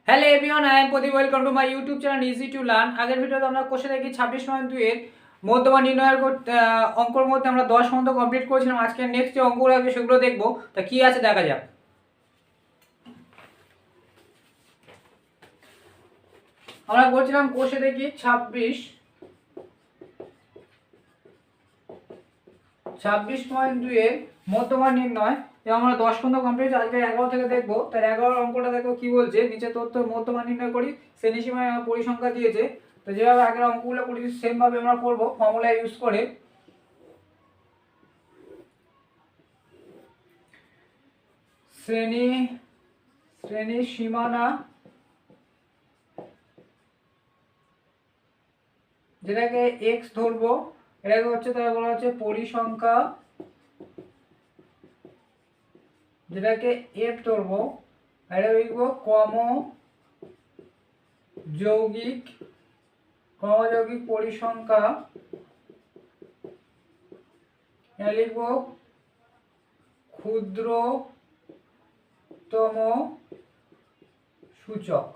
Hello everyone, I am Pradeep. Welcome to my YouTube channel easy to learn. আগের ভিডিওতে আমরা কোষে দেখি 26.2 এর মধ্যমান নির্ণয়ের অঙ্কর মধ্যে আমরা 10 পর্যন্ত কমপ্লিট করেছিলাম। আজকে নেক্সট যে অঙ্কগুলো আছে সেগুলো দেখবো। তা কি আছে দেখা যাক। আমরা বলছিলাম কোষে দেখি 26.2 এর মধ্যমান নির্ণয় এবং আমরা 10 পর্যন্ত কমপ্লিট, আজকে 11 থেকে দেখবো। তার 11 অঙ্কটা দেখো কি বলছে। নিচে তথ্য মধ্যমান নির্ণয় করি, শ্রেণীসীমায় পরিসংখ্যা দিয়েছে। তো যেভাবে আগের অঙ্কগুলো করেছি সেম ভাবে আমরা করবো ফর্মুলা ইউজ করে। শ্রেণী সীমানা, যেটাকে এক্স ধরবো, এটাকে হচ্ছে তাই বলা হচ্ছে পরিসংখ্যা, যেটাকে এফ ধরবো, এটা লিখবো যৌগিক পরিসংখ্যা, এটা লিখবো ক্ষুদ্রতম সূচক,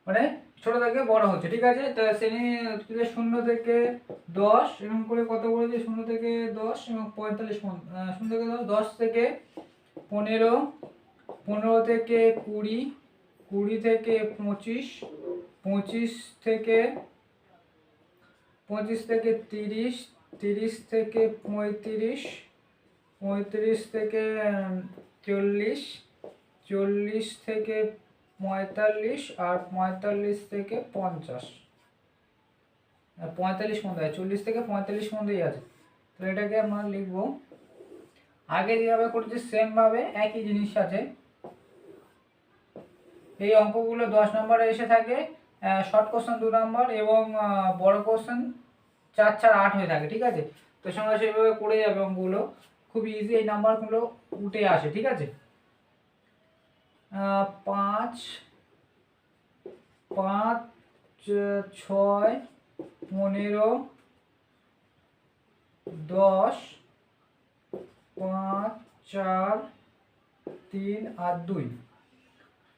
মানে ছোট থেকে বড় হচ্ছে। ঠিক আছে, তো শ্রেণী 0 থেকে 10 এরকম করে কত বলেছে, 0 থেকে 10 এবং 45, 0 থেকে 10, 10 থেকে 15, 15 থেকে 20, 20 থেকে 25, 25 থেকে 30, 30 থেকে 35, 35 থেকে 40, 40 থেকে 45 আর 45 থেকে 50, 45 মধ্যে আছে, 40 থেকে 45 মধ্যেই আছে। তো এটাকে আমরা লিখবো আগে যেভাবে করেছি সেম ভাবে, একই জিনিস আছে। এই অঙ্কগুলো 10 নম্বরে এসে থাকে, শর্ট কোশ্চেন 2 নম্বর এবং বড় কোশ্চেন 4 4 8 হয়ে থাকে। ঠিক আছে, তো তোমরা সেইভাবে করে যাবে অঙ্কগুলো, খুব ইজি, এই নাম্বারগুলো উঠে আসে। ঠিক আছে, 5 5 6 15 10 5 4 3 আর 2।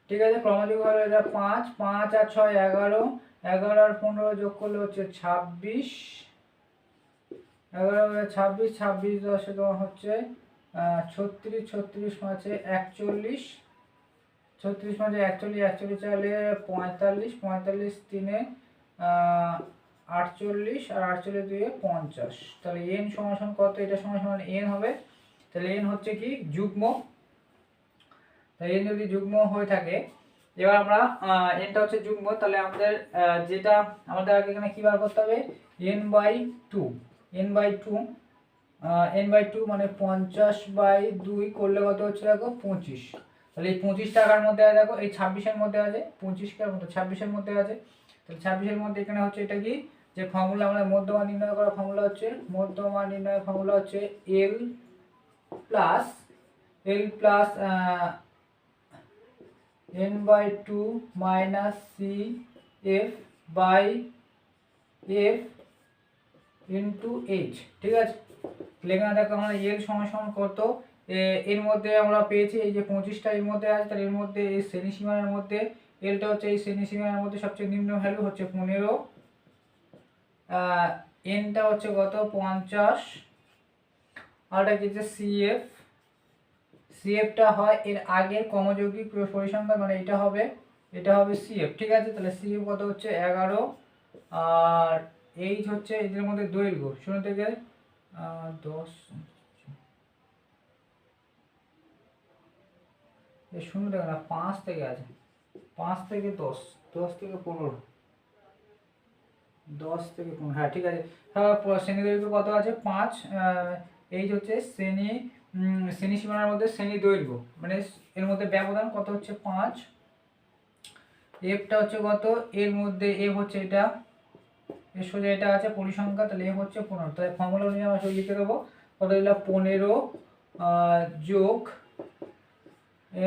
ঠিক আছে, ক্রমযোগ হলো এটা 5 5 আর 6 11, 11 আর 15 যোগ করলে হচ্ছে 26, 11 26, 26 10 তোমার হচ্ছে 36, 36 5 41, 36 5 41, 41 চালে 45, 45 3 48 আর 48 2 50। তাহলে n সমান কত, এটা সমান n হবে। তাহলে n হচ্ছে কি যুগ্ম, তাই n যদি যুগ্ম হয়ে থাকে, এবার আমরা nটা হচ্ছে যুগ্ম, তাহলে আমাদের যেটা আমাদের আগে এখানে কি বার করতে হবে, n/2, n/2, n/2 মানে 50/2 করলে কত হচ্ছে দেখো 25। তাহলে এই 25 টাকার মধ্যে আছে, দেখো এই 26 এর মধ্যে আছে, 25 কার মধ্যে 26 এর মধ্যে আছে। তাহলে 26 এর মধ্যে এখানে হচ্ছে এটা কি, যে ফর্মুলা আমরা মধ্যমান নির্ণয় করার ফর্মুলা হচ্ছে, মধ্যমান নির্ণয়ের ফর্মুলা হচ্ছে l plus n/2 minus CF by F into H। ঠিক আছে, এখানে দেখো আমরা l সমান কত, এর মধ্যে আমরা পেয়েছি এই যে 25টা এর মধ্যে আছে, তাহলে এর মধ্যে এই শ্রেণীসীমার মধ্যে lটা হচ্ছে এই শ্রেণীসীমার মধ্যে সবচেয়ে নিম্ন ভ্যালু হচ্ছে 15, nটা হচ্ছে কত 50, আর এটা কি যে CFটা হয় এর আগের ক্রমযৌগিক পরিসংখ্যা, মানে এটা হবে CF। ঠিক আছে, তাহলে CF কত হচ্ছে 11, আর H হচ্ছে এদের মধ্যে দৈর্ঘ্য 0 থেকে 10, 0 থেকে না 5 থেকে আছে, 5 থেকে 10, 10 থেকে 15, 10 থেকে 15, হ্যাঁ ঠিক আছে। শ্রেণী দৈর্ঘ্য কত আছে 5, H হচ্ছে শ্রেণী সীমানার মধ্যে শ্রেণী দৈর্ঘ্য, মানে এর মধ্যে ব্যবধান কত হচ্ছে 5, এফটা হচ্ছে কত, এর মধ্যে এফ হচ্ছে এটা, এর সোজা এটা আছে পরিসংখ্যা, তাহলে এফ হচ্ছে 15। তাহলে ফর্মুলা অনুযায়ী আমরা সব লিখে দেবো, কত দিলাম 15 যোগ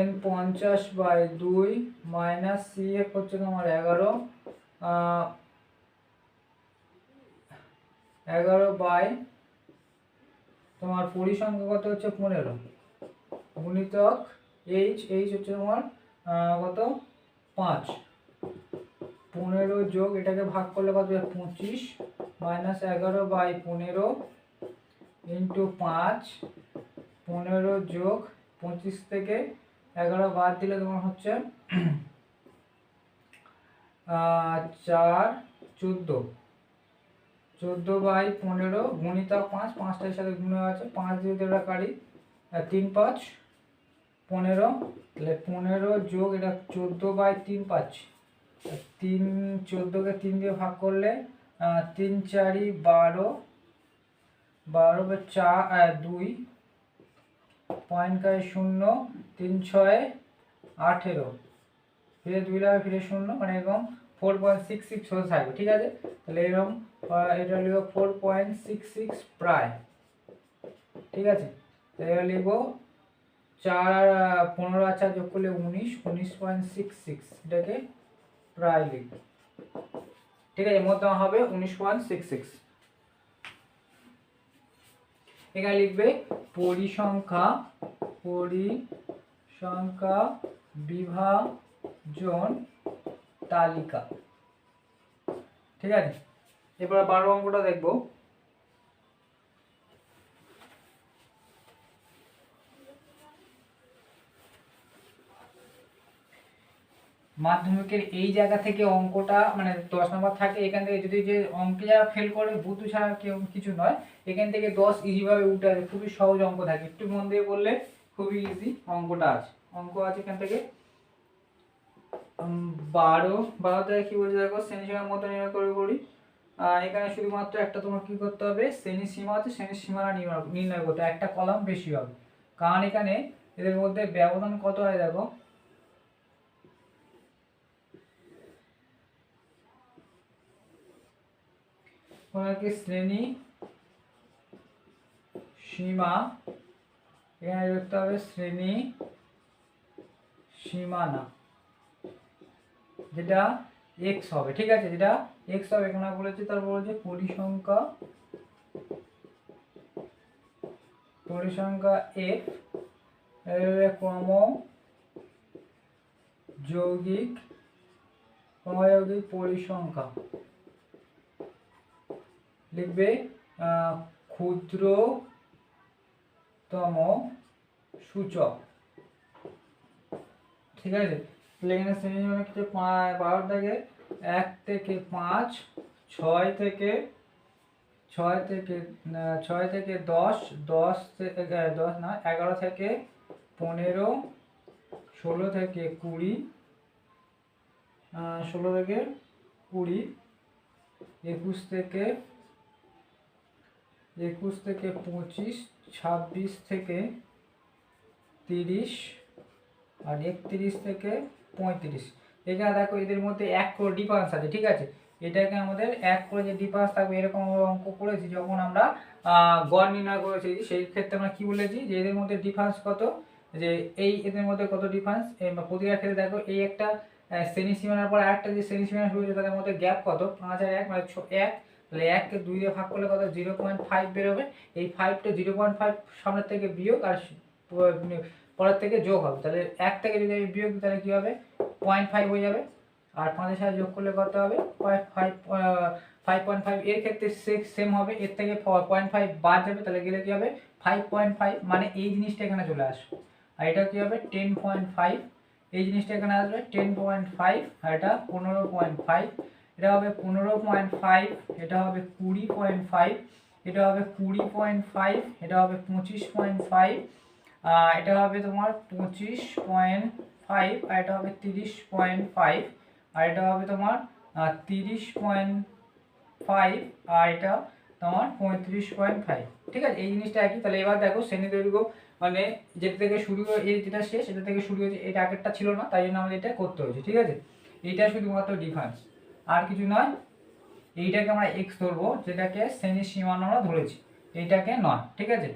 n 50/2 মাইনাস CF হচ্ছে তোমার 11, 11 বাই তোমার পরিসংখ্যা কত হচ্ছে 15 গুণিতক H হচ্ছে তোমার কত 5 15 যোগ এটাকে ভাগ করলে কত হবে 25 মাইনাস 11/15 ইন্টু 5 15 যোগ 25 থেকে 11 বাদ দিলে তোমার হচ্ছে 4 14 14/15 গুণিতক 5 5টার সাথে গুণ হয়ে আছে 5 দিয়ে দেওয়া কারি 3 5 15 তাহলে 15 যোগ এটা 14/3 পাচ্ছি 3 14কে 3 দিয়ে ভাগ করলে 3 4 12 12/4 2 পয়েন্ট কায় 0 3 6 18 ফিরে 2 লাগে ফিরে 0 মানে এরকম 4.66 হতে থাকবে ঠিক আছে তাহলে এরকম এটা লিখব 4.66 প্রায় ঠিক আছে তাহলে লিখব 4 আর 15 আর 4 যোগ করলে 19.66 এটাকে প্রায় লিখব ঠিক আছে মোট হবে 19.66 এখানে লিখবে পরিসংখ্যা বিভাজন তালিকা ঠিক আছে এরপর 12 অঙ্কটা দেখবো মাধ্যমিকের এই জায়গা থেকে অঙ্কটা মানে 10 নম্বর থাকে এখান থেকে যদি যে অঙ্কে যারা ফেল করে বুদ্ধু ছাড়া কেউ কিছু নয় এখান থেকে 10 ইজিভাবে উঠে আসে খুবই সহজ অঙ্ক থাকে একটু মন দিয়ে বললে খুবই ইজি অঙ্কটা আছে অঙ্ক আছে এখান থেকে 12 থেকে কি বলছে দেখো শ্রেণী সীমার মধ্যে নির্ণয় করে করি এখানে শুধুমাত্র একটা তোমার কি করতে হবে শ্রেণী সীমা আছে শ্রেণী সীমানা নির্ণয় করতে একটা কলাম বেশি হবে কারণ এখানে এদের মধ্যে ব্যবধান কত হয় দেখো কি শ্রেণী সীমা এখানে লিখতে হবে শ্রেণী সীমানা যেটা x হবে ঠিক আছে যেটা x হবে এখানে বলেছে তারপর বলেছে পরিসংখ্যা f ক্রম যৌগিক পরিসংখ্যা লিখবে ক্ষুদ্রতম সূচক ঠিক আছে এখানে শ্রেণী মানে কিছু 12 থেকে 1 থেকে 5 6 থেকে 10 10 থেকে 10 না 11 থেকে 15 16 থেকে 20 16 থেকে 20 21 থেকে 25 26 থেকে 30 আর 31 থেকে 35 এখানে দেখো এদের মধ্যে 1 করে ডিফারেন্স আছে ঠিক আছে এটাকে আমাদের 1 করে যে ডিফারেন্স থাকবে এরকম অঙ্ক করেছি যখন আমরা গড় নির্ণয় করেছি সেই ক্ষেত্রে আমরা কি বলেছি যে এদের মধ্যে ডিফারেন্স কত যে এই এদের মধ্যে কত ডিফারেন্স প্রতিটা ক্ষেত্রে দেখো এই একটা শ্রেণী সীমানার পর আরেকটা যে শ্রেণী সীমানা শুরু হয়েছে তাদের মধ্যে গ্যাপ কত 5 আর 1 মানে 1 তাহলে 1 কে 2 দিয়ে ভাগ করলে কত 0.5 বের হবে এই 5 টা 0.5 সামনের থেকে বিয়োগ আর পরের থেকে যোগ হবে তাহলে 1 থেকে যদি আমি বিয়োগ তাহলে কি হবে 0.5 হয়ে যাবে আর 5 এর সাথে যোগ করলে কত হবে 5.5 এর ক্ষেত্রে সেম হবে এর থেকে 0.5 বাদ যাবে তাহলে গেলে কি হবে 5.5 মানে এই জিনিসটা এখানে চলে আসবে আর এটা কি হবে 10.5 এই জিনিসটা এখানে আসবে 10.5 আর এটা 15.5 এটা হবে 15.5 এটা হবে 20.5 এটা হবে 20.5 এটা হবে 25.5 এটা হবে তোমার 25.5 আর এটা হবে 30.5 আর এটা হবে তোমার 30.5 আর এটা তোমার 35.5 ঠিক আছে এই জিনিসটা একই তাহলে এবার দেখো শ্রেণী দৈর্ঘ্য মানে যেটা থেকে শুরু এই যেটা শেষ এটা থেকে শুরু হয়েছে এটা আগেরটা ছিল না তাই জন্য আমাদের এটা করতে হয়েছে ঠিক আছে এইটা শুধুমাত্র ডিফারেন্স আর কিছু নয় এইটাকে আমরা x ধরবো যেটাকে শ্রেণী সীমানা আমরা ধরেছি এইটাকে নয় ঠিক আছে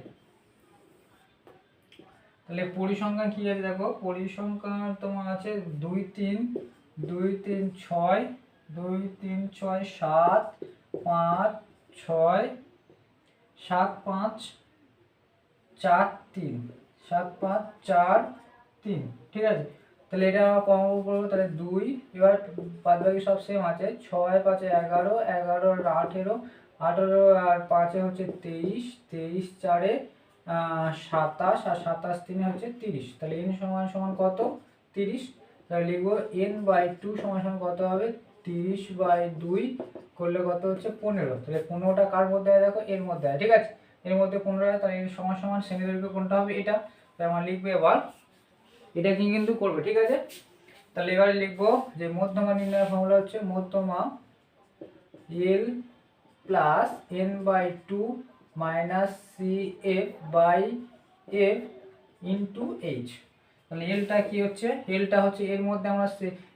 তাহলে পরিসংখ্যান কি আছে দেখো পরিসংখ্যান তোমার আছে 2 3 2 3 6 2 3 6 7 5 6 7 5 4 3 7 5 4 3 ঠিক আছে তাহলে এটা কম করবো, তাহলে 2, এবার বাদ বাকি সব সেম আছে, 6 5 11, 11 আর 18, 18 আর 5 হচ্ছে 23, 23 4 27 আর 27 3 হচ্ছে 30। তাহলে n সমান সমান কত? 30। তাহলে লিখবো n/2 সমান সমান কত হবে? 30/2 করলে কত হচ্ছে? 15। তাহলে 15টা কার মধ্যে হয় দেখো, এর মধ্যে হয়, ঠিক আছে। এর মধ্যে 15 হয়, তাহলে এর সমান সমান শ্রেণী দৈর্ঘ্য কোনটা হবে? এটা। তাই আমরা লিখবো এবার এটা কি কিন্তু করবে, ঠিক আছে। তাহলে এবারে লিখবো যে মধ্যমা নির্ণয়ের ফর্মুলা হচ্ছে মধ্যমা L plus n/2 minus CF/F into H। তাহলে এলটা কি হচ্ছে? এলটা হচ্ছে এর মধ্যে আমরা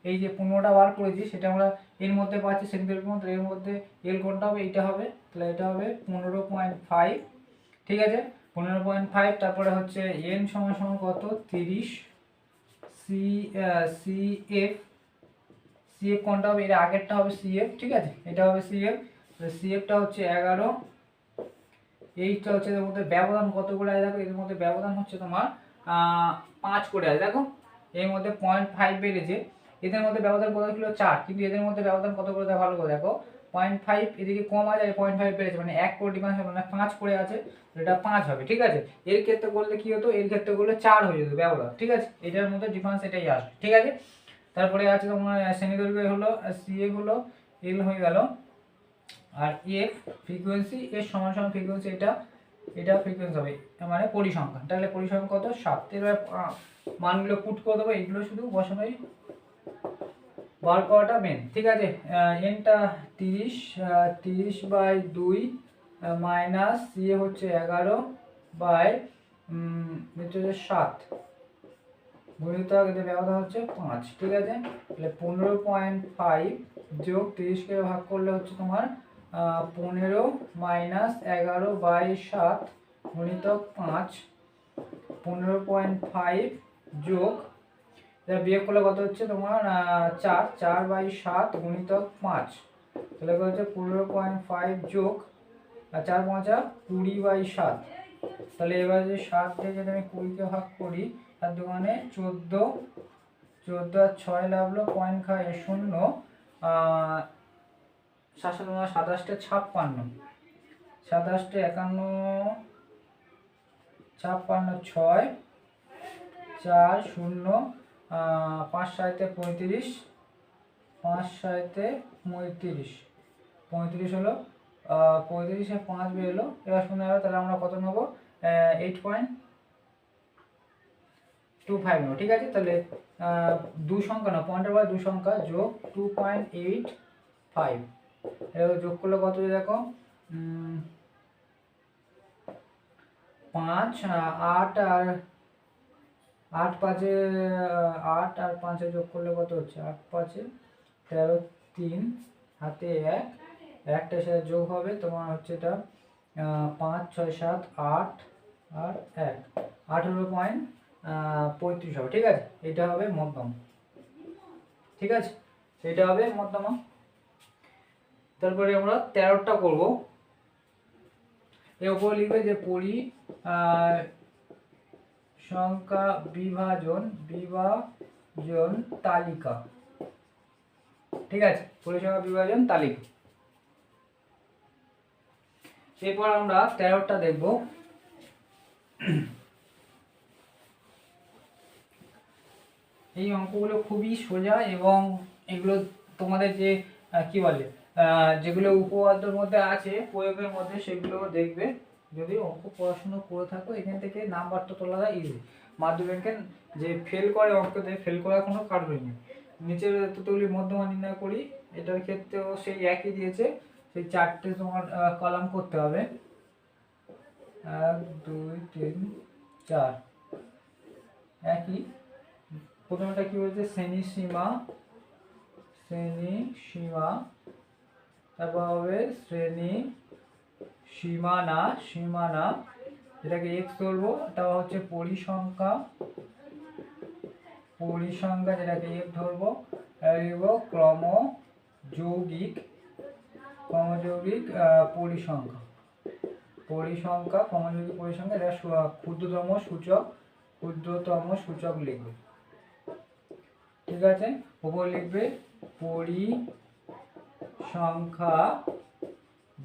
এই যে 15টা বার করেছি সেটা আমরা এর মধ্যে পাচ্ছি সেন্টিমিটার মধ্যে, এর মধ্যে এল কোনটা হবে? এটা হবে। তাহলে এটা হবে 15.5, ঠিক আছে। 15.5, তারপরে হচ্ছে n সমান সমান কত? 30। CF কোনটা হবে? এর আগেরটা হবে CF, ঠিক আছে, এটা হবে CF। CFটা হচ্ছে 11। এইটা হচ্ছে এর মধ্যে ব্যবধান কত করে আছে দেখো, এর মধ্যে ব্যবধান হচ্ছে তোমার 5 করে আছে দেখো, এর মধ্যে 0.5 বেড়েছে। এদের মধ্যে ব্যবধান কত ছিল? 4, কিন্তু এদের মধ্যে ব্যবধান কত করে দেয় ভালো করে দেখো, 0.5 এদিকে কম আছে, 0.5 বেড়েছে, মানে 1 করে ডিফারেন্স হবে, মানে 5 করে আছে, এটা 5 হবে, ঠিক আছে। এর ক্ষেত্রে করলে কি হতো? এর ক্ষেত্রে করলে 4 হয়ে যেত ব্যবধান, ঠিক আছে। এটার মধ্যে ডিফারেন্স এটাই আসবে, ঠিক আছে। তারপরে আছে তোমার শ্রেণী দৈর্ঘ্য হলো CF হলো L হয়ে গেল, আর F ফ্রিকোয়েন্সি, এর সমান সমান ফ্রিকোয়েন্সি, এটা ফ্রিকোয়েন্সি হবে, মানে পরিসংখ্যান। তাহলে পরিসংখ্যান কত? 7। এবার মানগুলো পুট করে দেবো, এইগুলো শুধু বসানোই বার করাটা মেন, ঠিক আছে। এনটা 30/2 মাইনাস সিএ হচ্ছে 11 বাই 7 গুণিতক এদের ব্যবধান হচ্ছে 5, ঠিক আছে। তাহলে 15.5 যোগ 30 কে ভাগ করলে হচ্ছে তোমার 15 মাইনাস 11/7 গুণিতক 5, 15.5 যোগ বিয়োগ করলে কত হচ্ছে তোমার 4/7 গুণিতক 5, তাহলে কত হচ্ছে 15.5 যোগ 4 5 20/7। তাহলে এবার যে 7 দিয়ে যদি আমি 20 কে ভাগ করি, তার দোকানে 14 আর 6 লাগলো, পয়েন্ট খায় 0, 7 27 56, 27 51 56, 6 4 0, 5 7 35, 5 7 35, 35 হলো, 35 এ 5 বেরোলো, এবার শুনে যাবে। তাহলে আমরা কত নেবো? 8.25 নেবো, ঠিক আছে। তাহলে 2 সংখ্যা না, পয়েন্টের পরে 2 সংখ্যা যোগ 2.85, এবার যোগ করলে কত দেখো, 5 8 আর 8 5 8 আর 5 যোগ করলে কত হচ্ছে? 8 5 13, 3 হাতে 1, একটার সাথে যোগ হবে তোমার হচ্ছে এটা 5 6 7 8 আর 1 18.35 হবে, ঠিক আছে। এটা হবে মধ্যম, ঠিক আছে, এটা হবে মধ্যমা। তারপরে আমরা 13টা করব। এর উপর লিখবে যে সংখ্যা বিভাজন তালিকা, ঠিক আছে, পরিসংখ্যা বিভাজন তালিকা। এরপর আমরা 13টা দেখব। এই অঙ্কগুলো খুবই সোজা এবং এগুলো তোমাদের যে কি বলে যেগুলো উপপাদ্যের মধ্যে আছে প্রয়োগের মধ্যে সেগুলো দেখবে। যদি অঙ্ক পড়াশোনা করে থাকো এখান থেকে নাম্বার তো তোলা যায় ইজি। মাধ্যমিকে যে ফেল করে অঙ্কতে, ফেল করার কোনো কারণই নেই। নিচের ততগুলি মধ্যমা নির্ণয় করি, এটার ক্ষেত্রেও সেই একই দিয়েছে, সেই 4টে তোমার কলাম করতে হবে, 1 2 3 4 একই। প্রথমটা কি বলছে? শ্রেণী সীমা, তারপর হবে শ্রেণী সীমানা, যেটাকে x ধরবো, তারপর হচ্ছে পরিসংখ্যা, যেটাকে f ধরবো, ক্রমযৌগিক পরিসংখ্যা, ক্রমযৌগিক পরিসংখ্যা, এটা ক্ষুদ্রতম সূচক লিখবে। ঠিক আছে, উপর লিখবে পরিসংখ্যা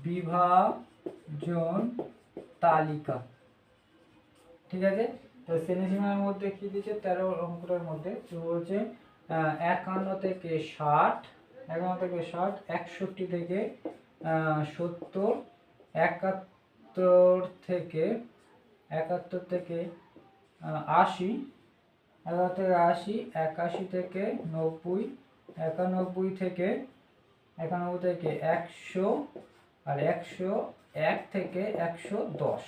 বিভাজন তালিকা। ঠিক আছে, তো শ্রেণীসীমার মধ্যে কি দিচ্ছে 13 অঙ্কটার মধ্যে তো বলছে 51 থেকে 60, 51 থেকে 60, 61 থেকে 70, 71 থেকে 80, 11 থেকে 80, 81 থেকে 90, 91 থেকে 100, আর 101 থেকে 110।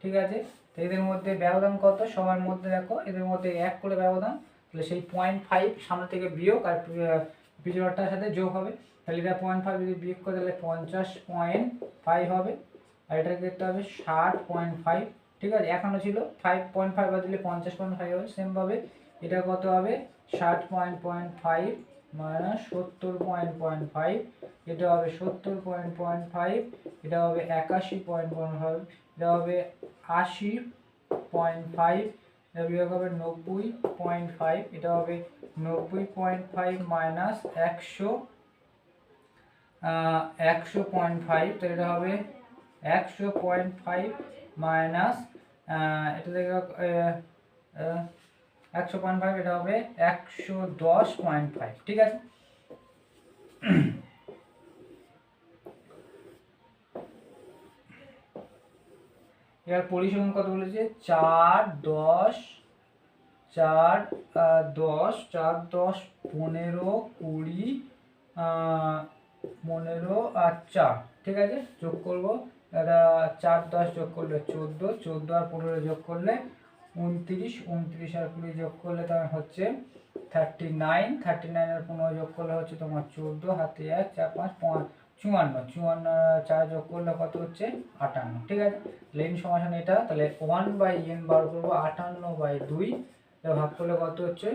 ঠিক আছে, তো এদের মধ্যে ব্যবধান কত? সবার মধ্যে দেখো এদের মধ্যে 1 করে ব্যবধান, তাহলে সেই 0.5 সামনে থেকে বিয়োগ আর পিছনটার সাথে যোগ হবে। তাহলে এটা 0.5 যদি বিয়োগ করে তাহলে 50.5 হবে, আর এটা করতে হবে 60.5। ঠিক আছে, এখনো ছিল 5.5 বাদ দিলে 50.5 হবে। সেমভাবে এটা কত হবে 60.5 মাইনাস 70.5, এটা হবে 70.5, এটা হবে 81.5, এটা হবে 80.5, এটা বিয়োগ হবে 90.5, এটা হবে 90.5 মাইনাস 100.5, তো এটা হবে 100.5 মাইনাস এটা থেকে 100.5, এটা হবে 110.5। ঠিক আছে, এবার পরিসংখ্যান কত বলেছে 4, 10, 4, 10, 4, 10, 15, 20, 15 আর 4। ঠিক আছে, যোগ করবো, এটা 4, 10 যোগ করলে 14, 14 আর 15 যোগ করলে 29, 29 আর 20 যোগ করলে তোমার হচ্ছে 39, 39 আর 15 যোগ করলে হচ্ছে তোমার 14, হাতে 1, 4, 5, 54, 54 4 যোগ করলে কত হচ্ছে 58। ঠিক আছে, n সমান এটা, তাহলে 1/n বার করবো 58/2, এটা ভাগ করলে কত হচ্ছে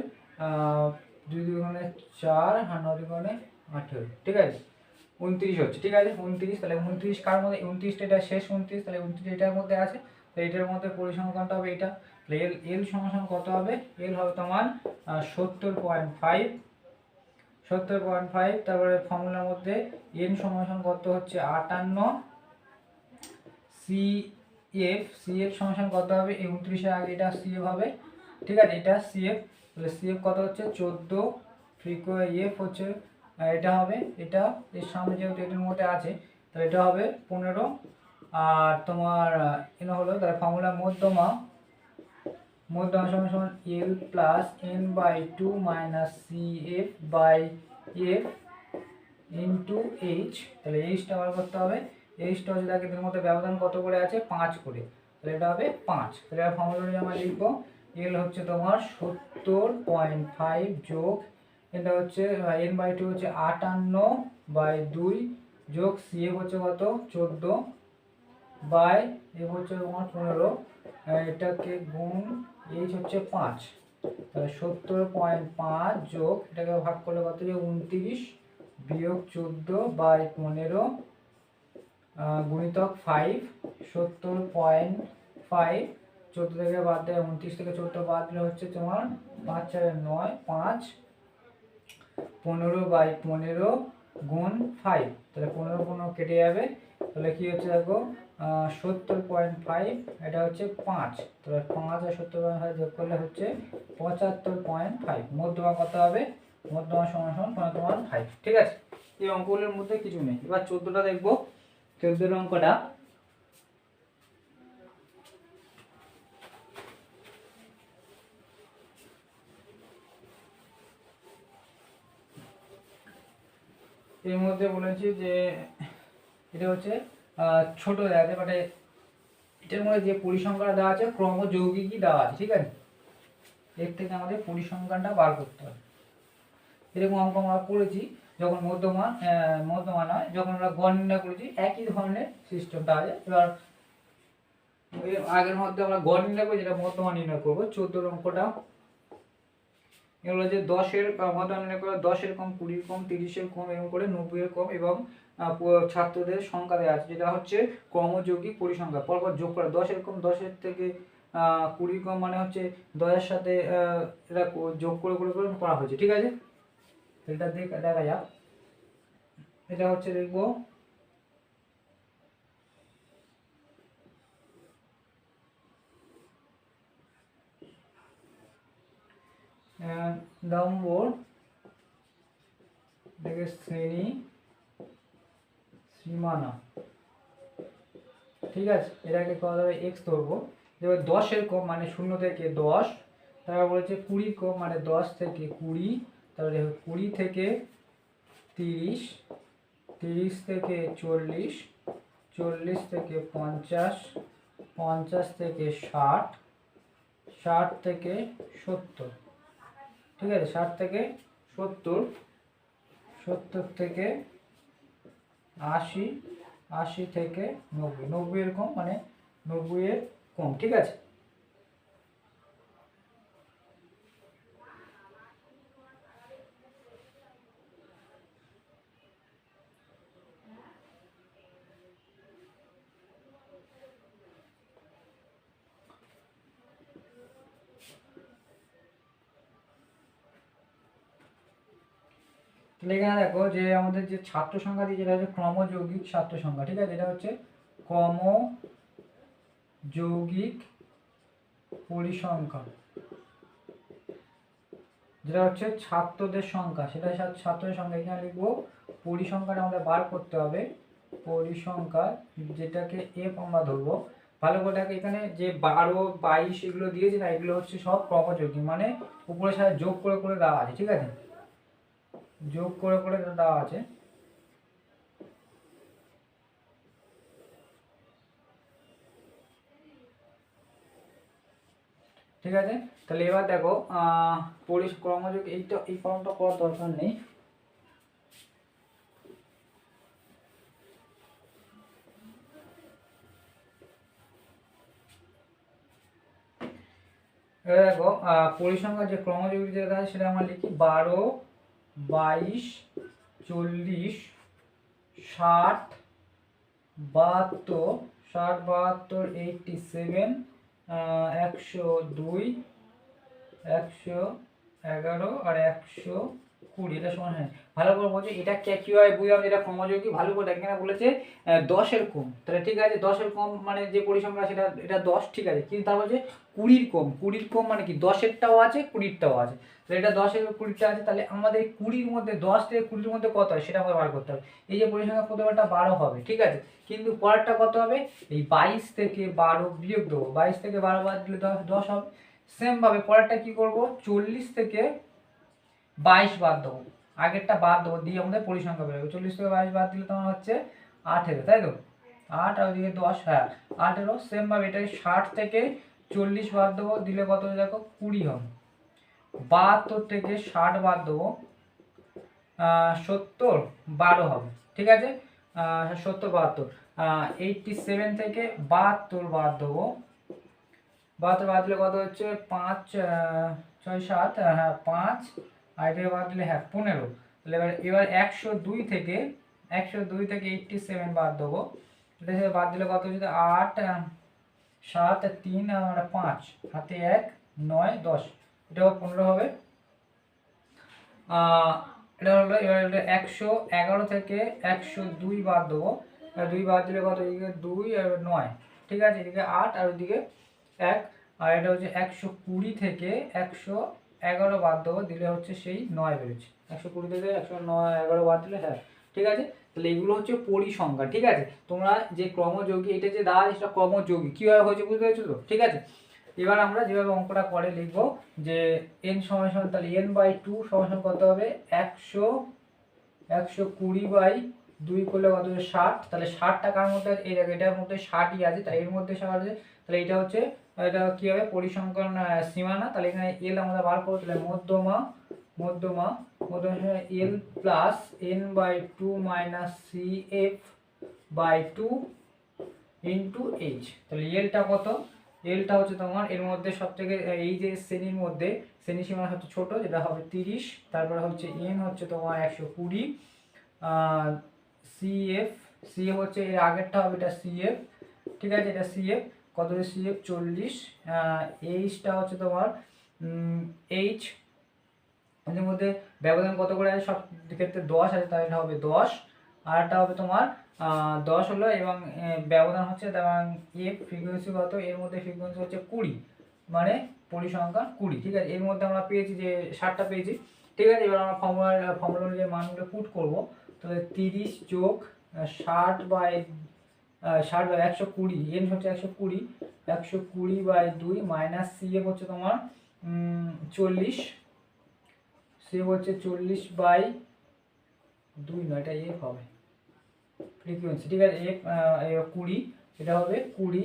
2 দুগুণে 4 আর 9 দুগুণে 18। ঠিক আছে, 29 হচ্ছে। ঠিক আছে, 29, তাহলে 29 কার মধ্যে 29টা, এটা শেষ 29, তাহলে 29 এটার মধ্যে আছে, তো এটার মধ্যে পরিসংখ্যানটা হবে এটা। তাহলে এল সমান কত হবে? এল হবে তোমার 70.5, 70.5। তারপরে ফর্মুলার মধ্যে এন সমান কত হচ্ছে 58, সিএফ সমান কত হবে 29 এর আগে এটা সিএফ হবে। ঠিক আছে, এটা সিএফ, তাহলে সিএফ কত হচ্ছে 14, এফ হচ্ছে এটা হবে, এটা এর সামনে যেহেতু এটার মধ্যে আছে তাহলে এটা হবে 15, আর তোমার এন হলো, তাহলে ফর্মুলা মধ্যমা সমান সমান L plus n/2 minus CF by F into H. তাহলে এইচটা বার করতে হবে, এইচটা হচ্ছে দেখে এদের মধ্যে ব্যবধান কত করে আছে 5 করে, তাহলে এটা হবে 5। তাহলে ফর্মুলাটা আমরা লিখবো, এল হচ্ছে তোমার 70.5 যোগ এটা হচ্ছে n/2 হচ্ছে 58/2 যোগ সিএফ হচ্ছে কত 14 বাই এফ হচ্ছে তোমার 15, এটাকে গুণ এইচ হচ্ছে 5, তাহলে 70.5 যোগ এটাকে ভাগ করলে কত যে 29 বিয়োগ 14/15 গুণিতক 5, 70.5, 14 থেকে বাদ দেয় 29 থেকে 14 বাদ দিলে হচ্ছে তোমার 5 4 9, 5, 15/15 গুণ 5, তাহলে 15 15 কেটে যাবে, তাহলে কি হচ্ছে দেখো 70.5, এটা হচ্ছে 5, তাহলে 5 আর 70.5 যোগ করলে হচ্ছে 75.5। মধ্যমা কত হবে? মধ্যমা সমান সমান 75। ঠিক আছে, এই অঙ্কগুলোর মধ্যে কিছু নেই। এবার 14টা দেখবো, 14 অঙ্কটা এর মধ্যে বলেছি যে এটা হচ্ছে ছোট দেওয়া আছে, মানে এটার মধ্যে যে পরিসংখ্যানটা দেওয়া আছে ক্রমযৌগিকই দেওয়া আছে। ঠিক আছে, এর থেকে আমাদের পরিসংখ্যানটা বার করতে হবে। এরকম অঙ্ক আমরা করেছি যখন মধ্যমা নয়, যখন আমরা গড় নির্ণয় করেছি একই ধরনের সিস্টেমটা আছে। এবার আগের মধ্যে আমরা গড় নির্ণয় করি, যেটা মধ্যমা নির্ণয় করবো। 14 অঙ্কটা এগুলো যে 10-এর মধ্যমা নির্ণয় করে 10-এর কম, 20-এর কম, 30-এর কম, এরকম করে 90-এর কম, এবং ছাত্রদের সংখ্যা দেওয়া আছে, যেটা হচ্ছে ক্রমযৌগিক পরিসংখ্যা। পরপর যোগ করা 10-এর কম 10-এর থেকে 20 কম মানে হচ্ছে 10-এর সাথে এটা যোগ করে করে করে করা হয়েছে, ঠিক আছে। এটা দেখা যাক, এটা হচ্ছে দেখবো নম্বর দেখে শ্রেণী সীমানা, ঠিক আছে। এটাকে করা যাবে এক্স ধরবো। এবার 10-এর কম মানে 0 থেকে 10, তারপর বলেছে 20 কম মানে 10 থেকে 20, তারপরে 20 থেকে 30, 30 থেকে 40, 40 থেকে 50, 50 থেকে 60, 60 থেকে 70, ঠিক আছে। 60 থেকে 70, 70 থেকে 80, 80 থেকে 90, 90 এর কম মানে 90 এর কম, ঠিক আছে। তাহলে এখানে দেখো যে আমাদের যে ছাত্র সংখ্যা দিয়ে যেটা হচ্ছে ক্রমযৌগিক ছাত্র সংখ্যা, ঠিক আছে। এটা হচ্ছে ক্রমযৌগিক পরিসংখ্যা, যেটা হচ্ছে ছাত্রদের সংখ্যা, সেটা ছাত্রদের সংখ্যা। এখানে লিখবো পরিসংখ্যাটা আমাদের বার করতে হবে, পরিসংখ্যা যেটাকে এফ আমরা ধরবো। ভালো করে দেখো এখানে যে 12, 22 এগুলো দিয়েছে না, এগুলো হচ্ছে সব ক্রমযৌগিক, মানে উপরে সাথে যোগ করে করে দেওয়া আছে, ঠিক আছে। যোগ করে করে দেওয়া আছে। ঠিক আছে। তাহলে এবার দেখো ক্রমযোগ, এইটা এই ফর্মটা করার দরকার নেই। এবার দেখো পরিসংখ্যার যে ক্রমযোগ যেটা আছে সেটা আমরা লিখি 12, 22, 40, 60, 72, 60, 72, 87, 102, 111 আর 120, এটা সমান হয়। ভালো করে বলছি এটা কিভাবে বুঝলাম যেটা ক্রমযোগী, ভালো করে এখানে বলেছে 10-এর কম, তাহলে ঠিক আছে 10-এর কম মানে যে পরিসংখ্যা সেটা এটা 10, ঠিক আছে। কিন্তু তার বলছে 20-র কম, 20-র কম মানে কি 10-এরটাও আছে 20-রটাও আছে, তাহলে এটা 10 এবং 20-টা আছে, তাহলে আমাদের 20-র মধ্যে 10 থেকে 20-র মধ্যে কত হয় সেটা আমাদের বার করতে হবে। এই যে পরিসংখ্যা প্রথমটা 12 হবে, ঠিক আছে, কিন্তু পরেরটা কত হবে, এই 22 থেকে 12 বিয়োগ দেবো, 22 থেকে 12 বাদ দিলে 10 হবে। সেম ভাবে পরেরটা কি করব, 40 থেকে 22 বাদ দেবো, আগেরটা বাদ দেবো, দিয়ে আমাদের পরিসংখ্যা বেরোবে। 40 থেকে 22 বাদ দিলে তোমার হচ্ছে 18, তাই তো, 8 আর ওইদিকে 10, হ্যাঁ 18। সেম ভাবে এটাকে 60 থেকে 40 বাদ দেবো, দিলে কত দেখো 20 হবে। 72 থেকে 60 বাদ দেবো, 70, 12 হবে, ঠিক আছে। 70, 72, 87 থেকে 72 বাদ দেবো, 72 বাদ দিলে কত হচ্ছে 5, 6, 7, হ্যাঁ 5, আর এটা বাদ দিলে হ্যাঁ 15। তাহলে এবার 102 থেকে 87 বাদ দেবো, এটা থেকে বাদ দিলে কত হচ্ছে 8, 7, 3 আর 5, হাতে 1, 9, 10, এটাও 15 হবে। এটা হলো এবার 111 থেকে 102 বাদ দেবো, 2 বাদ দিলে কত, এদিকে 2 আর 9, ঠিক আছে, এদিকে 8 আর ওইদিকে 1, আর এটা হচ্ছে 120 থেকে 111 বাদ দেবো, দিলে হচ্ছে সেই 9 বেরোচ্ছে। 120 থেকে 111 বাদ দিলে হ্যাঁ, ঠিক আছে। তাহলে এগুলো হচ্ছে পরিসংখ্যা, ঠিক আছে। তোমরা যে ক্রমযোগী এটা যে দেওয়া সেটা ক্রমযোগী কীভাবে হয়েছে বুঝতে পেরেছো তো, ঠিক আছে। এবার আমরা যেভাবে অঙ্কটা করে লিখবো যে n সমান সমান, তাহলে n/2 সমান কত হবে 120/2 করলে কত হবে 60, তাহলে 60 টাকার মধ্যে এই দেখো এটার মধ্যে 60ই আছে, তাই এর মধ্যে 60 আছে, তাহলে এটা হচ্ছে এটা কি হবে পরিসংখ্যান সীমানা। তাহলে এখানে l আমরা বার করব, তাহলে মধ্যমা l plus n/2 minus cf/2 into h। তাহলে lটা কত, এলটা হচ্ছে তোমার এর মধ্যে সব থেকে এই যে শ্রেণীর মধ্যে শ্রেণী সীমানা হচ্ছে ছোট, যেটা হবে 30, তারপরে হচ্ছে এন হচ্ছে তোমার 120, সিএফ হচ্ছে এর আগেরটা হবে এটা সিএফ, ঠিক আছে, এটা সিএফ কত CF 40, এইচটা হচ্ছে তোমার এইচ, এর মধ্যে ব্যবধান কত করে আছে, সব ক্ষেত্রে 10 আছে, তাহলে এটা হবে 10, আর এটা হবে তোমার 10 হলো, এবং ব্যবধান হচ্ছে এবং এফ ফ্রিকোয়েন্সি কত, এর মধ্যে ফ্রিকোয়েন্সি হচ্ছে 20, মানে পরিসংখ্যান 20। ঠিক আছে, এর মধ্যে আমরা পেয়েছি যে 60টা পেয়েছি। ঠিক আছে, এবার আমরা ফর্মুলা অনুযায়ী মানগুলো পুট করব। তাহলে 30 যোগ 60/120, এন হচ্ছে 120, 120/2 মাইনাস সিএফ হচ্ছে তোমার 40, সিএফ হচ্ছে 40/2, নয় এটা এফ হবে ফ্রিকোয়েন্সি। ঠিক আছে, এফ 20, এটা হবে 20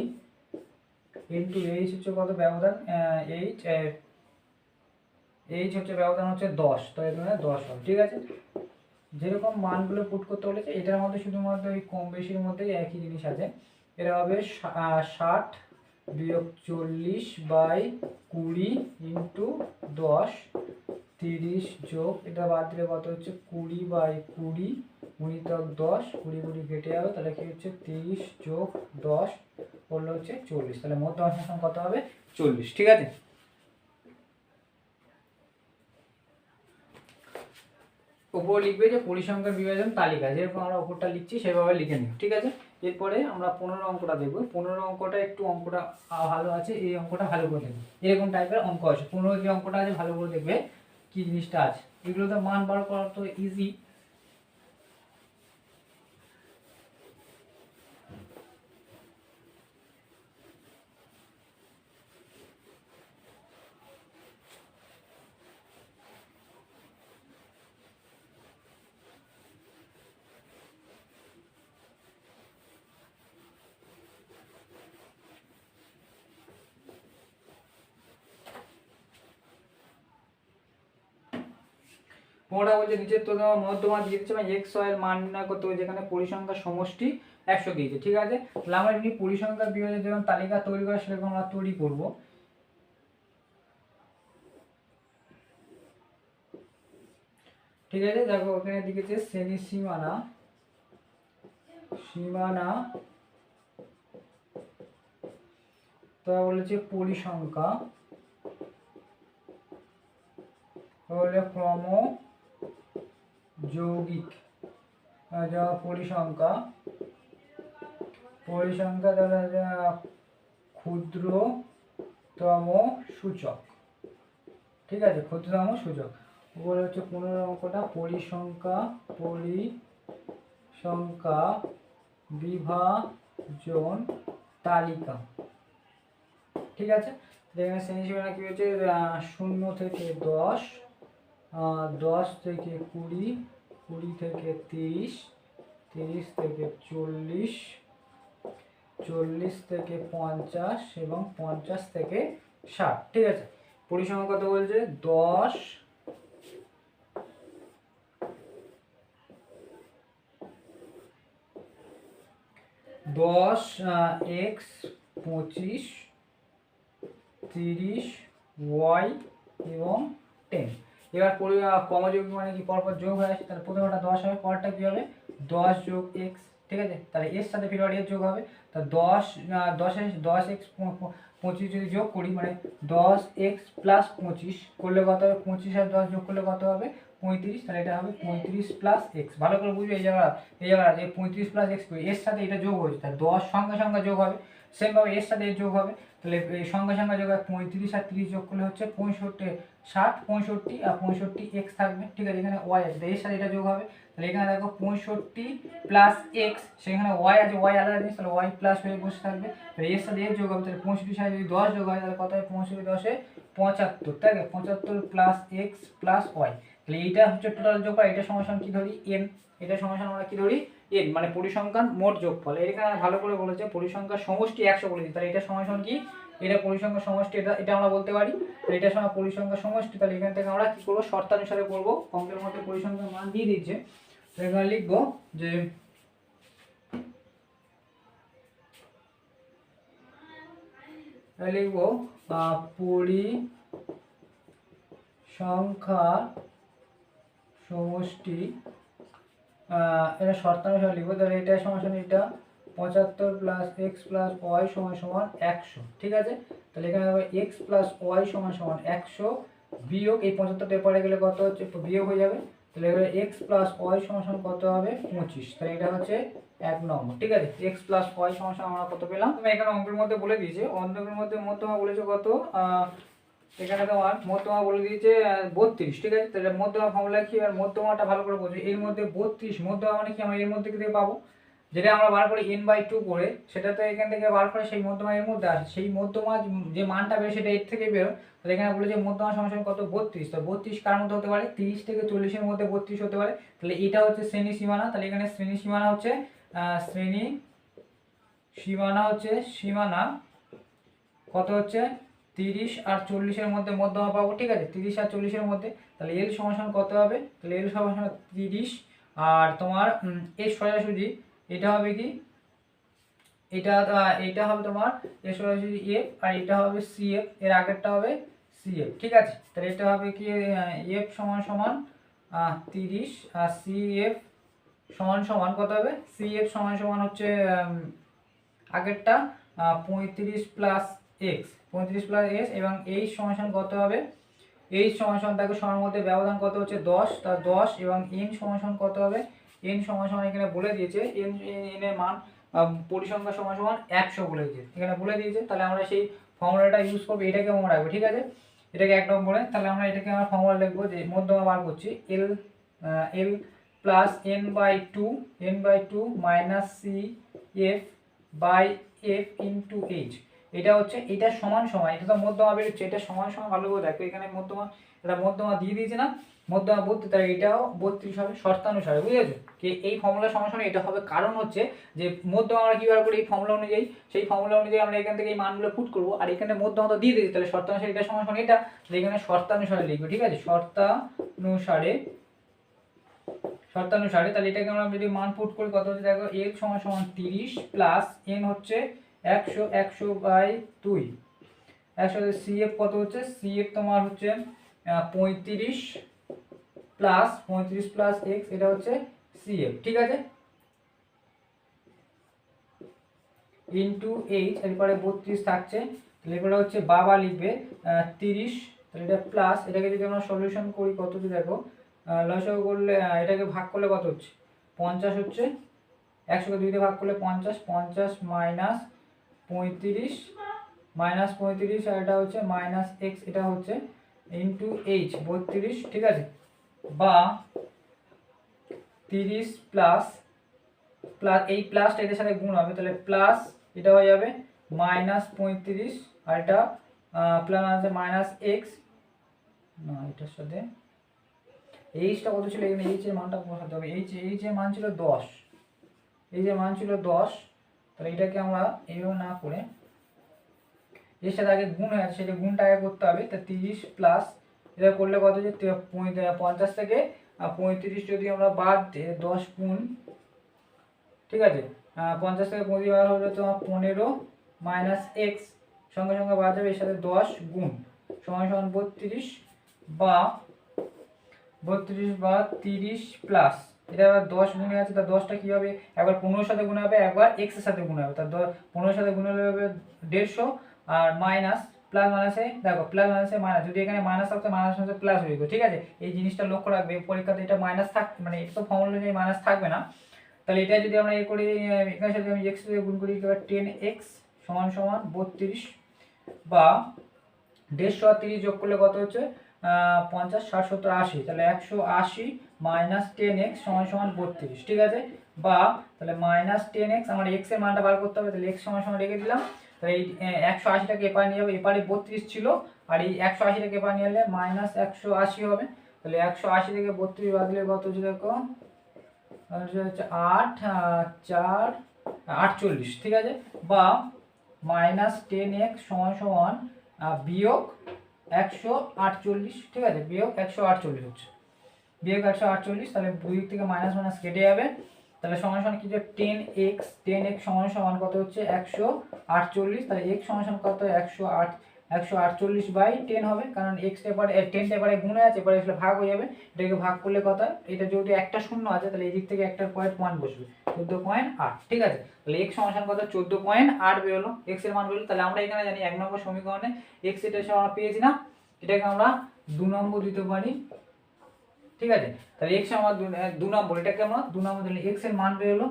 ইন্টু এইচ হচ্ছে কত ব্যবধান, এইচ হচ্ছে ব্যবধান হচ্ছে 10, তো এখানে 10 হবে। ঠিক আছে, যেরকম মানগুলো পুট করতে বলেছে এটার মধ্যে শুধুমাত্র এই কম বেশির মধ্যেই একই জিনিস আছে। এটা হবে 60 বিয়োগ 40/20 ইন্টু 10, 30 যোগ এটা বাদ দিলে কত হচ্ছে 20/20 গুণিতক 10, 20 কেটে যাবে, তাহলে কি হচ্ছে 30 যোগ 10 করলে হচ্ছে 40, তাহলে মোট দশমিক কত হবে 40। ঠিক আছে, উপর লিখবে যে পরিসংখ্যান বিভাজন তালিকা, যেরকম আমরা উপরটা লিখছি সেভাবে লিখে নিও। ঠিক আছে, এরপরে আমরা 15 অঙ্কটা দেখবো। 15 অঙ্কটা একটু অঙ্কটা ভালো আছে, এই অঙ্কটা ভালো করে দেখবে, এরকম টাইপের অঙ্ক আছে 15 যে অঙ্কটা আছে ভালো করে দেখবে কি জিনিসটা আছে। এগুলো তো মান বার করা তো ইজি। পনেরোটা বলছে নিচের তো মধ্যমা দিয়ে দিচ্ছে, মানে এক্স ওয়াই এর মান নির্ণয় করতে হবে, যেখানে পরিসংখ্যার সমষ্টি 100 দিয়েছে। ঠিক আছে, তাহলে আমরা এমনি পরিসংখ্যার বিভাজনের যেমন তালিকা তৈরি করা সেরকম আমরা তৈরি করব। ঠিক আছে, দেখো ওখানে দিকেছে শ্রেণী সীমানা, তো বলেছে পরিসংখ্যা, তাহলে ক্রম যৌগিক পরিসংখ্যা দ্বারা ক্ষুদ্রতম সূচক। ঠিক আছে, ক্ষুদ্রতম সূচক। উপরে হচ্ছে 15 অঙ্কটা পরিসংখ্যা বিভাজন তালিকা। ঠিক আছে, এখানে শ্রেণী সীমানা কি হচ্ছে 0 থেকে 10, 10 থেকে 20, 20 থেকে 30, 30 থেকে 40, 40 থেকে 50 এবং 50 থেকে 60। ঠিক আছে, পরিসংখ্যা কত বলছে 10 x 25, 30 y এবং 10। এবার ক্রমযোগ মানে কি পরপর যোগ হয়ে আসে, তাহলে প্রথমটা 10 হবে, পরেরটা কি হবে 10 যোগ x। ঠিক আছে, তাহলে এর সাথে ফির এর যোগ হবে, তা 10x 25 যদি যোগ করি মানে 10x প্লাস 25 করলে কত হবে, 25 আর 10 যোগ করলে কত হবে 35, তাহলে এটা হবে 35 প্লাস x। ভালো করে বুঝবে এই জায়গা যে 35 প্লাস x এর সাথে এটা যোগ হয়েছে, তাহলে 10 সঙ্গে সঙ্গে যোগ হবে, সেমভাবে এর সাথে এর যোগ হবে, তাহলে এই সঙ্গে সঙ্গে যোগ হয় 35 আর 30 যোগ করলে হচ্ছে 65, 60, 65 আর 65 x থাকবে। ঠিক আছে, এখানে y আছে, এর সাথে এটা যোগ হবে, তাহলে এখানে দেখো 65 প্লাস x, সেখানে y আছে, y আলাদা জিনিস, তাহলে y প্লাস হয়ে বসে থাকবে, তাহলে এর সাথে এর যোগ হবে, তাহলে 65 সাথে যদি 10 যোগ হয় তাহলে কত হয় 65 10 এ 75, তাই না, 75 প্লাস x প্লাস y, তাহলে এইটা হচ্ছে টোটাল যোগ, আর এটা সমান কি ধরি n, এটা সমান আমরা কি ধরি n, মানে পরিসংখ্যান মোট যোগফল। এখানে ভালো করে বলেছে পরিসংখ্যার সমষ্টি 100 বলেছে, তাহলে এটা সমান কি, এটা পরিসংখ্যার সমষ্টি, এটা আমরা বলতে পারি, এটা সমান পরিসংখ্যার সমষ্টি। তাহলে এখান থেকে আমরা কি করব, শর্তানুসারে করব, অঙ্কের মধ্যে পরিসংখ্যার মান দিয়ে দিচ্ছে, তো এখানে লিখবো যে লিখবো পরিসংখ্যার সমষ্টি, এটা শর্তানুসারে লিখবো, তাহলে এটা সমান এটা 75 প্লাস এক্স প্লাস ওয়াই সমান সমান 100। ঠিক আছে, তাহলে এখানে হবে এক্স প্লাস ওয়াই সমান সমান 100 বিয়োগ এই 75 পেপারে গেলে কত হচ্ছে বিয়োগ হয়ে যাবে, তাহলে এবারে এক্স প্লাস ওয়াই সমান সমান কত হবে 25। তাহলে এটা হচ্ছে 1 নম্বর। ঠিক আছে, এক্স প্লাস ওয়াই সমান সমান আমরা কত পেলাম, তুমি এখানে অঙ্কের মধ্যে বলে দিয়েছে, অঙ্কের মধ্যে মধ্যমা বলেছে কত, এখানে তোমার মধ্যমা বলে দিয়েছে 32। ঠিক আছে, তাহলে মধ্যমা ফর্মুলা কি, আর মধ্যমাটা ভালো করে বোঝো। এর মধ্যে 32 মধ্যমা মানে কি, আমরা এর মধ্যে থেকে পাবো যেটা আমরা বার করি n/2 করে, সেটা তো এখান থেকে বার করে সেই মধ্যমা এর মধ্যে আসে, সেই মধ্যমা যে মানটা বেরো সেটা এর থেকে বেরো। তাহলে এখানে বলেছে মধ্যমা সমান সমান কত 32। তো 32 কার মধ্যে হতে পারে, 30 থেকে 40 এর মধ্যে 32 হতে পারে। তাহলে এটা হচ্ছে শ্রেণী সীমানা, তাহলে এখানে শ্রেণী সীমানা হচ্ছে শ্রেণী সীমানা হচ্ছে সীমানা কত হচ্ছে 30 আর 40 এর মধ্যে মধ্যমা পাবো। ঠিক আছে, 30 আর 40 এর মধ্যে, তাহলে এল সমান সমান কত হবে, তাহলে এল সমান সমান 30 আর তোমার এর সোজাসুজি এটা হবে কি, এটা হবে তোমার এর সোজাসুজি এফ, আর এটা হবে সি এফ, এর আগেরটা হবে সি এফ। ঠিক আছে, তাহলে এটা হবে কি এফ সমান সমান 30 আর সি এফ সমান সমান কত হবে, সি এফ সমান সমান হচ্ছে আগেরটা 35 প্লাস এক্স, 35 প্লাস এক্স, এবং এইচ সমান সমান কত হবে, এইচ সমান সমান তাকে সবার মধ্যে ব্যবধান কত হচ্ছে 10, তার 10, এবং এন সমান সমান কত হবে, এন সমান সমান এখানে বলে দিয়েছে এন এর মান পরিসংখ্যা সমান সমান 100 বলে দিয়েছে, এখানে বলে দিয়েছে। তাহলে আমরা সেই ফর্মুলাটা ইউজ করবো, এটাকে মনে রাখবো। ঠিক আছে, এটাকে 1 নম্বরে, তাহলে আমরা এটাকে আমরা ফর্মুলা লিখবো যে মধ্যমা বার করছি L L plus n/2 minus C F by F into H. এটা হচ্ছে এটা সমান সমান, এটা তো মধ্যমা বেরোচ্ছে, এটা সমান সমান ভালো করে দেখো, এখানে মধ্যমা এটা মধ্যমা দিয়ে দিয়েছে না, মধ্যমা 32, তাই এটাও 32 হবে শর্তানুসারে, বুঝেছো কি এই ফর্মুলা সমান সমান এটা হবে। কারণ হচ্ছে যে মধ্যমা আমরা কি বার করি এই ফর্মুলা অনুযায়ী, সেই ফর্মুলা অনুযায়ী আমরা এখান থেকে এই মানগুলো পুট করবো, আর এখানে মধ্যমা তো দিয়ে দিয়েছে, তাহলে শর্তানুসারে এটা সমান সমান এটা, এখানে শর্তানুসারে লিখবো। ঠিক আছে, শর্তানুসারে তাহলে এটাকে আমরা যদি মান পুট করি কত হচ্ছে দেখো, এল সমান সমান 30 প্লাস এন হচ্ছে 100 বাই 2, 100, সিএফ কত হচ্ছে, সিএফ তোমার হচ্ছে 35 প্লাস এক্স, এটা হচ্ছে সিএফ। ঠিক আছে, ইন্টু এইচ, এরপরে 32 থাকছে, তাহলে এরপরে হচ্ছে বাবা লিখবে 30, তাহলে এটা প্লাস, এটাকে যদি আমরা সলিউশন করি কত হচ্ছে দেখো, লসাগু করলে এটাকে ভাগ করলে কত হচ্ছে 50 হচ্ছে, 100কে 2 দিয়ে ভাগ করলে 50, 50 মাইনাস 35 আর এটা হচ্ছে মাইনাস এক্স, এটা হচ্ছে ইন্টু এইচ 32। ঠিক আছে, বা 30 প্লাস এই প্লাসটা এদের সাথে গুণ হবে, তাহলে প্লাস এটা হয়ে যাবে মাইনাস 35, আর এটা প্লাস আছে মাইনাস এক্স, না এটার সাথে এইচটা কত ছিল, এখানে এইচ এর মানটা বসাতে হবে, এইচ এর মান ছিল 10, এই যে মান ছিল 10, তাহলে এটাকে আমরা এইভাবে না করে এর সাথে আগে গুণ হয়ে আছে সেটা গুণটা আগে করতে হবে। তা 30 প্লাস এটা করলে কত যে 50 থেকে 35 যদি আমরা বাদ দিই 10 গুণ, ঠিক আছে 50 থেকে 35 বার হলে তোমার 15 মাইনাস এক্স, সঙ্গে সঙ্গে বাদ যাবে এর সাথে 10 গুণ সমান সমান 32 বা 30 প্লাস এটা 10 গুণে আছে, তার 10টা কি হবে, একবার 15 সাথে গুণ হবে, একবার এক্স এর সাথে গুণ হবে, তার 15 সাথে গুণ হলে হবে 150, আর মাইনাস প্লাস মাইনাসে দেখো প্লাস মাইনাসে মাইনাস, যদি এখানে মাইনাস থাকতো মাইনাস মাইনাসে প্লাস হয়ে যেত। ঠিক আছে, এই জিনিসটা লক্ষ্য রাখবে পরীক্ষাতে, এটা মাইনাস থাক মানে এটা তো ফর্মুলা অনুযায়ী মাইনাস থাকবে না। তাহলে এটা যদি আমরা এ করি এখানে সাথে আমি এক্স দিয়ে গুণ করি, এবার 10x সমান সমান 32 বা 150 আর 30 যোগ করলে কত হচ্ছে 50, 60, 70, 80, তাহলে 180 মাইনাস 10x সমান সমান 32। ঠিক আছে, বা তাহলে মাইনাস 10x আমার x এর মানটা বার করতে হবে, তাহলে x সমান সমান রেখে দিলাম, তাহলে এই 180টাকে এপারে নিয়ে যাবে, এপারে 32 ছিল, আর এই 180টাকে এপারে নিয়ে এলে মাইনাস 180 হবে, তাহলে 180 থেকে 32 বাদ দিলে কত হচ্ছে দেখো হচ্ছে 8 4 48। ঠিক আছে, বা মাইনাস 10x সমান সমান বিয়োগ 148। ঠিক আছে, বিয়োগ 148 হচ্ছে, বিয়োগ 148, তাহলে দুই দিক থেকে মাইনাস মাইনাস কেটে যাবে, তাহলে সমান সমান কি যে 10x সমান সমান কত হচ্ছে 148, তাহলে x সমান সমান কত 148/10 হবে, কারণ x এবারে 10 এবারে গুণে আছে, এবারে আসলে ভাগ হয়ে যাবে, এটাকে ভাগ করলে কত, এটা যেহেতু একটা শূন্য আছে তাহলে এই দিক থেকে একটা পয়েন্ট বসবে 14.8। ঠিক আছে, তাহলে x সমান কত 14.8 বেরোলো, x এর মান বেরোলো। তাহলে আমরা এখানে জানি 1 নম্বর সমীকরণে x এটা আমরা পেয়েছি না, এটাকে আমরা 2 নম্বর দিতে পারি। ঠিক আছে, তাহলে x আমার 2 নম্বর, এটাকে আমরা 2 নম্বর দিলে x এর মান বেরোলো।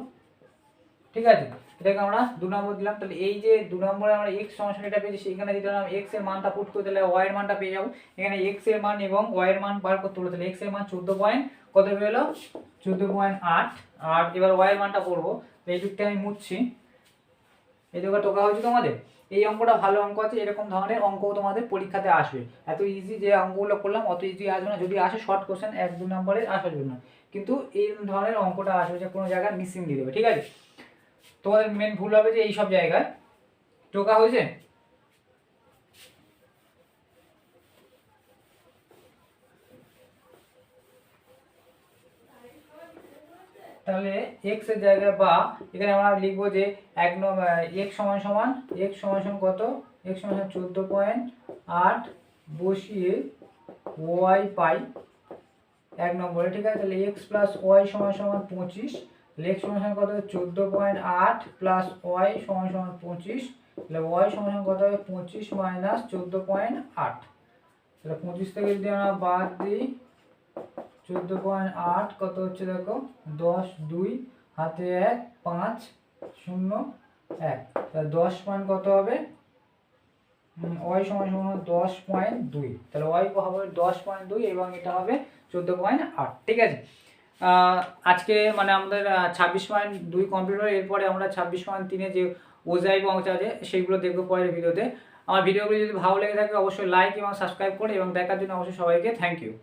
ঠিক আছে, এটাকে আমরা 2 নম্বর দিলাম। তাহলে এই যে 2 নম্বরে আমরা x সমান এটা পেয়েছি, সেখানে যদি আমরা x এর মানটা পুট করি তাহলে y এর মানটা পেয়ে যাবো। এখানে x এর মান এবং y এর মান বার করতে হলো, তাহলে x এর মান 14 পয়েন্ট কত বেরোলো 14.8। আর এবার y এর মানটা করবো, এই দিকটা আমি মুছছি, এই জায়গা টোকা হয়েছে তোমাদের। এই অঙ্কটা ভালো অঙ্ক আছে, এরকম ধরনের অঙ্ক তোমাদের পরীক্ষাতে আসবে। এত ইজি যে অঙ্কগুলো করলাম অত ইজি আসবে না, যদি আসে শর্ট কোশ্চেন 1-2 নম্বরের আসবে না, কিন্তু এই ধরনের অঙ্কটা আসবে যে কোনো জায়গায় মিসিং দিয়ে দেবে। ঠিক আছে, তোমাদের মেন ভুল হবে যে এই সব জায়গায় টোকা হয়েছে। তাহলে x এর জায়গায় বা এখানে আমরা লিখবো যে x সমান সমান কত, x সমান 14.8 বসিয়ে y পাই 1 নম্বরে। ঠিক আছে, তাহলে x প্লাস y সমান সমান 25, তাহলে x সমান সমান কত 14.8 প্লাস y সমান সমান 25, তাহলে y সমান সমান কত হবে 25 মাইনাস 14.8। তাহলে 25 থেকে যদি আমরা বাদ দিই 14.8 কত হচ্ছে দেখো 10 2 হাতে 1 5 0 1, তাহলে 10 পয়েন্ট কত হবে y সমান সমান 10.2, তাহলে y হবে 10.2 এবং এটা হবে 14.8। ঠিক আছে, আজকে মানে আমাদের 26.2 কমপ্লিট হয়ে এরপরে আমরা 26.3 যে ওজাইব অংশ আছে সেইগুলো দেখবো পরের ভিডিওতে। আমার ভিডিওগুলো যদি ভালো লেগে থাকে অবশ্যই লাইক এবং সাবস্ক্রাইব করে এবং দেখার জন্য অবশ্যই সবাইকে থ্যাংক ইউ।